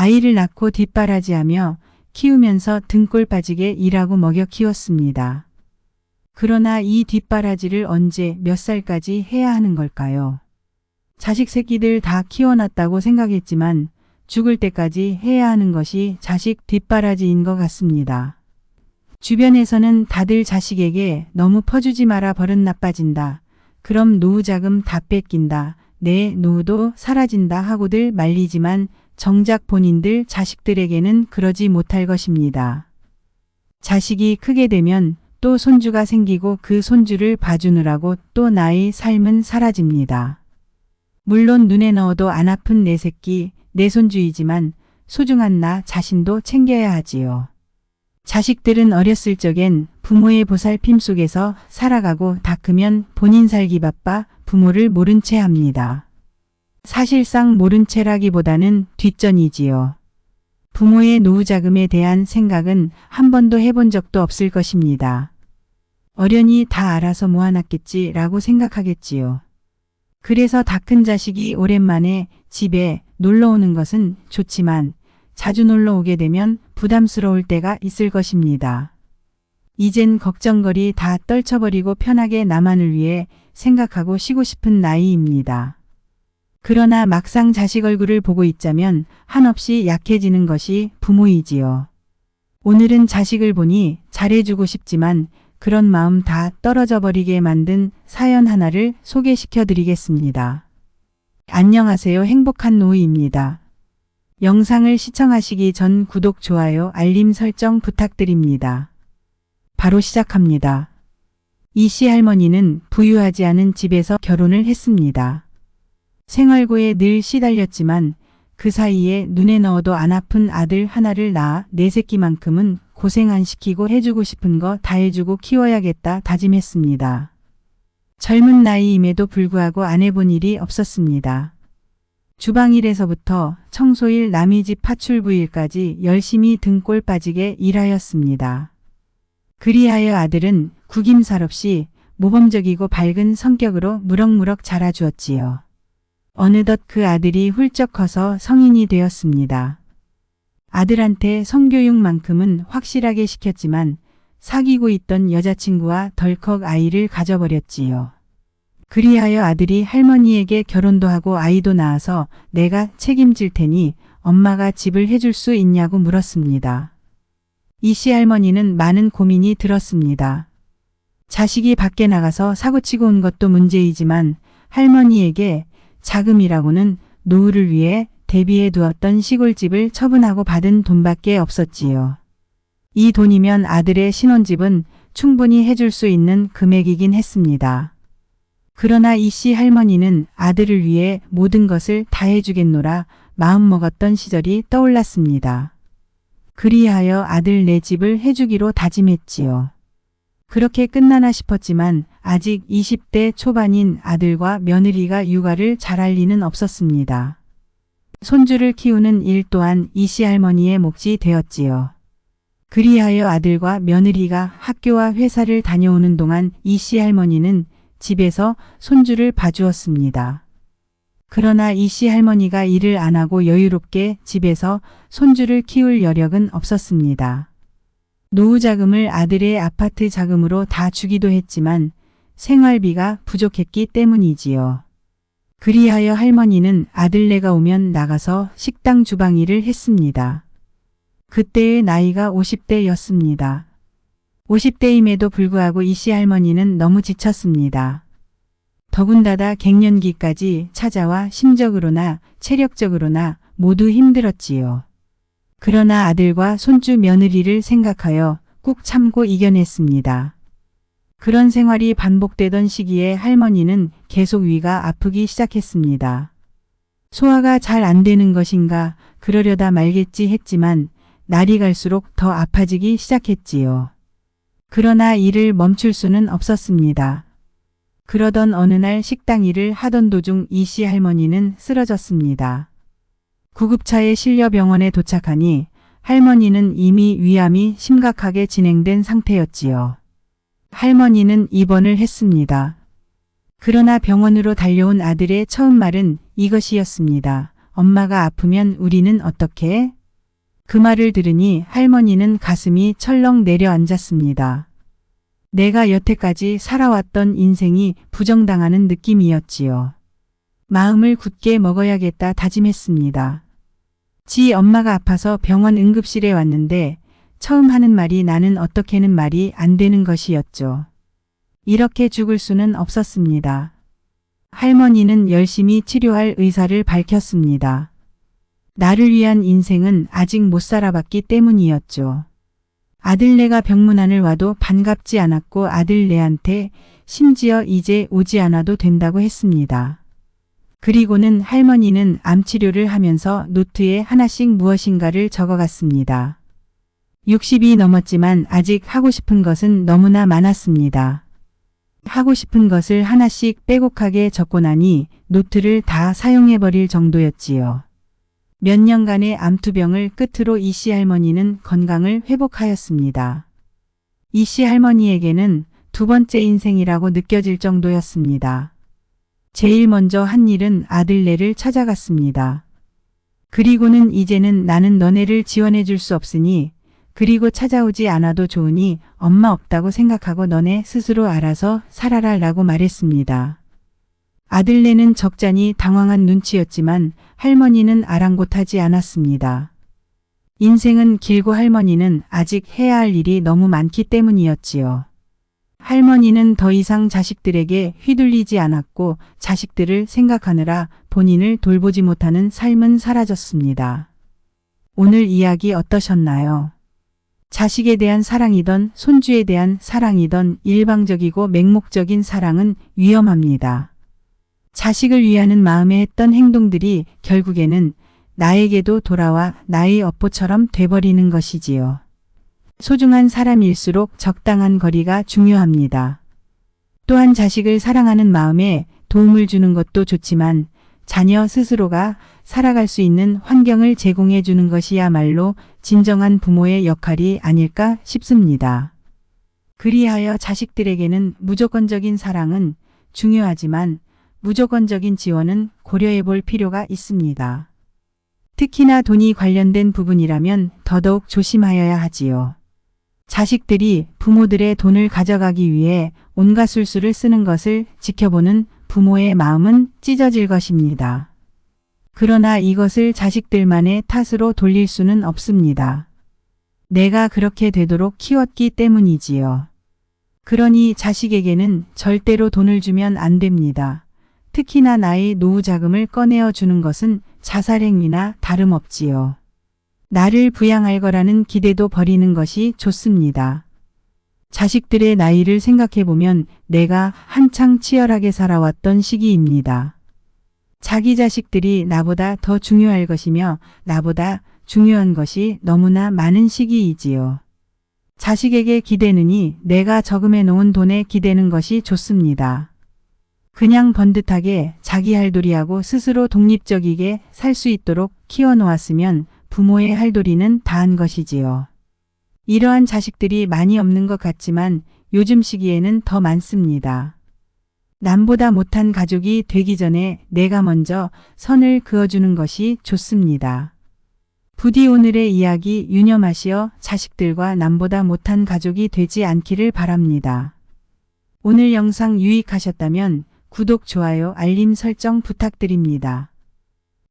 아이를 낳고 뒷바라지하며 키우면서 등골 빠지게 일하고 먹여 키웠습니다. 그러나 이 뒷바라지를 언제 몇 살까지 해야 하는 걸까요? 자식 새끼들 다 키워놨다고 생각했지만 죽을 때까지 해야 하는 것이 자식 뒷바라지인 것 같습니다. 주변에서는 다들 자식에게 너무 퍼주지 마라 버릇 나빠진다. 그럼 노후 자금 다 뺏긴다. 내 노후도 사라진다 하고들 말리지만 정작 본인들 자식들에게는 그러지 못할 것입니다. 자식이 크게 되면 또 손주가 생기고 그 손주를 봐주느라고 또 나의 삶은 사라집니다. 물론 눈에 넣어도 안 아픈 내 새끼, 내 손주이지만 소중한 나 자신도 챙겨야 하지요. 자식들은 어렸을 적엔 부모의 보살핌 속에서 살아가고 다 크면 본인 살기 바빠 부모를 모른 채 합니다. 사실상 모른 채라기보다는 뒷전이지요. 부모의 노후 자금에 대한 생각은 한 번도 해본 적도 없을 것입니다. 어련히 다 알아서 모아놨겠지라고 생각하겠지요. 그래서 다 큰 자식이 오랜만에 집에 놀러 오는 것은 좋지만 자주 놀러 오게 되면 부담스러울 때가 있을 것입니다. 이젠 걱정거리 다 떨쳐버리고 편하게 나만을 위해 생각하고 쉬고 싶은 나이입니다. 그러나 막상 자식 얼굴을 보고 있자면 한없이 약해지는 것이 부모이지요. 오늘은 자식을 보니 잘해주고 싶지만 그런 마음 다 떨어져 버리게 만든 사연 하나를 소개시켜 드리겠습니다. 안녕하세요. 행복한 노후입니다. 영상을 시청하시기 전 구독, 좋아요, 알림 설정 부탁드립니다. 바로 시작합니다. 이씨 할머니는 부유하지 않은 집에서 결혼을 했습니다. 생활고에 늘 시달렸지만 그 사이에 눈에 넣어도 안 아픈 아들 하나를 낳아 내 새끼만큼은 고생 안 시키고 해주고 싶은 거 다 해주고 키워야겠다 다짐했습니다. 젊은 나이임에도 불구하고 안 해본 일이 없었습니다. 주방일에서부터 청소일, 남의 집 파출부일까지 열심히 등골 빠지게 일하였습니다. 그리하여 아들은 구김살 없이 모범적이고 밝은 성격으로 무럭무럭 자라주었지요. 어느덧 그 아들이 훌쩍 커서 성인이 되었습니다. 아들한테 성교육만큼은 확실하게 시켰지만 사귀고 있던 여자친구와 덜컥 아이를 가져버렸지요. 그리하여 아들이 할머니에게 결혼도 하고 아이도 낳아서 내가 책임질 테니 엄마가 집을 해줄 수 있냐고 물었습니다. 이씨 할머니는 많은 고민이 들었습니다. 자식이 밖에 나가서 사고치고 온 것도 문제이지만 할머니에게 자금이라고는 노후를 위해 대비해 두었던 시골집을 처분하고 받은 돈밖에 없었지요. 이 돈이면 아들의 신혼집은 충분히 해줄 수 있는 금액이긴 했습니다. 그러나 이씨 할머니는 아들을 위해 모든 것을 다 해주겠노라 마음먹었던 시절이 떠올랐습니다. 그리하여 아들 내 집을 해주기로 다짐했지요. 그렇게 끝나나 싶었지만 아직 20대 초반인 아들과 며느리가 육아를 잘할 리는 없었습니다. 손주를 키우는 일 또한 이씨 할머니의 몫이 되었지요. 그리하여 아들과 며느리가 학교와 회사를 다녀오는 동안 이씨 할머니는 집에서 손주를 봐주었습니다. 그러나 이씨 할머니가 일을 안 하고 여유롭게 집에서 손주를 키울 여력은 없었습니다. 노후 자금을 아들의 아파트 자금으로 다 주기도 했지만 생활비가 부족했기 때문이지요. 그리하여 할머니는 아들네가 오면 나가서 식당 주방 일을 했습니다. 그때의 나이가 50대였습니다. 50대임에도 불구하고 이씨 할머니는 너무 지쳤습니다. 더군다나 갱년기까지 찾아와 심적으로나 체력적으로나 모두 힘들었지요. 그러나 아들과 손주 며느리를 생각하여 꾹 참고 이겨냈습니다. 그런 생활이 반복되던 시기에 할머니는 계속 위가 아프기 시작했습니다. 소화가 잘 안 되는 것인가 그러려다 말겠지 했지만 날이 갈수록 더 아파지기 시작했지요. 그러나 일을 멈출 수는 없었습니다. 그러던 어느 날 식당 일을 하던 도중 이씨 할머니는 쓰러졌습니다. 구급차에 실려 병원에 도착하니 할머니는 이미 위암이 심각하게 진행된 상태였지요. 할머니는 입원을 했습니다. 그러나 병원으로 달려온 아들의 처음 말은 이것이었습니다. 엄마가 아프면 우리는 어떻게 해? 그 말을 들으니 할머니는 가슴이 철렁 내려앉았습니다. 내가 여태까지 살아왔던 인생이 부정당하는 느낌이었지요. 마음을 굳게 먹어야겠다 다짐했습니다. 지 엄마가 아파서 병원 응급실에 왔는데 처음 하는 말이 나는 어떻게는 말이 안 되는 것이었죠. 이렇게 죽을 수는 없었습니다. 할머니는 열심히 치료할 의사를 밝혔습니다. 나를 위한 인생은 아직 못 살아봤기 때문이었죠. 아들네가 병문안을 와도 반갑지 않았고 아들네한테 심지어 이제 오지 않아도 된다고 했습니다. 그리고는 할머니는 암치료를 하면서 노트에 하나씩 무엇인가를 적어갔습니다. 60이 넘었지만 아직 하고 싶은 것은 너무나 많았습니다. 하고 싶은 것을 하나씩 빼곡하게 적고 나니 노트를 다 사용해버릴 정도였지요. 몇 년간의 암투병을 끝으로 이씨 할머니는 건강을 회복하였습니다. 이씨 할머니에게는 두 번째 인생이라고 느껴질 정도였습니다. 제일 먼저 한 일은 아들네를 찾아갔습니다. 그리고는 이제는 나는 너네를 지원해 줄 수 없으니 그리고 찾아오지 않아도 좋으니 엄마 없다고 생각하고 너네 스스로 알아서 살아라 라고 말했습니다. 아들네는 적잖이 당황한 눈치였지만 할머니는 아랑곳하지 않았습니다. 인생은 길고 할머니는 아직 해야 할 일이 너무 많기 때문이었지요. 할머니는 더 이상 자식들에게 휘둘리지 않았고 자식들을 생각하느라 본인을 돌보지 못하는 삶은 사라졌습니다. 오늘 이야기 어떠셨나요? 자식에 대한 사랑이던 손주에 대한 사랑이던 일방적이고 맹목적인 사랑은 위험합니다. 자식을 위하는 마음에 했던 행동들이 결국에는 나에게도 돌아와 나의 업보처럼 돼버리는 것이지요. 소중한 사람일수록 적당한 거리가 중요합니다. 또한 자식을 사랑하는 마음에 도움을 주는 것도 좋지만 자녀 스스로가 살아갈 수 있는 환경을 제공해 주는 것이야말로 진정한 부모의 역할이 아닐까 싶습니다. 그리하여 자식들에게는 무조건적인 사랑은 중요하지만 무조건적인 지원은 고려해 볼 필요가 있습니다. 특히나 돈이 관련된 부분이라면 더더욱 조심하여야 하지요. 자식들이 부모들의 돈을 가져가기 위해 온갖 술수를 쓰는 것을 지켜보는 부모의 마음은 찢어질 것입니다. 그러나 이것을 자식들만의 탓으로 돌릴 수는 없습니다. 내가 그렇게 되도록 키웠기 때문이지요. 그러니 자식에게는 절대로 돈을 주면 안 됩니다. 특히나 나의 노후 자금을 꺼내어 주는 것은 자살행위나 다름없지요. 나를 부양할 거라는 기대도 버리는 것이 좋습니다. 자식들의 나이를 생각해보면 내가 한창 치열하게 살아왔던 시기입니다. 자기 자식들이 나보다 더 중요할 것이며 나보다 중요한 것이 너무나 많은 시기이지요. 자식에게 기대느니 내가 저금해 놓은 돈에 기대는 것이 좋습니다. 그냥 번듯하게 자기 할도리하고 스스로 독립적이게 살 수 있도록 키워놓았으면 부모의 할도리는 다한 것이지요. 이러한 자식들이 많이 없는 것 같지만 요즘 시기에는 더 많습니다. 남보다 못한 가족이 되기 전에 내가 먼저 선을 그어주는 것이 좋습니다. 부디 오늘의 이야기 유념하시어 자식들과 남보다 못한 가족이 되지 않기를 바랍니다. 오늘 영상 유익하셨다면 구독, 좋아요, 알림 설정 부탁드립니다.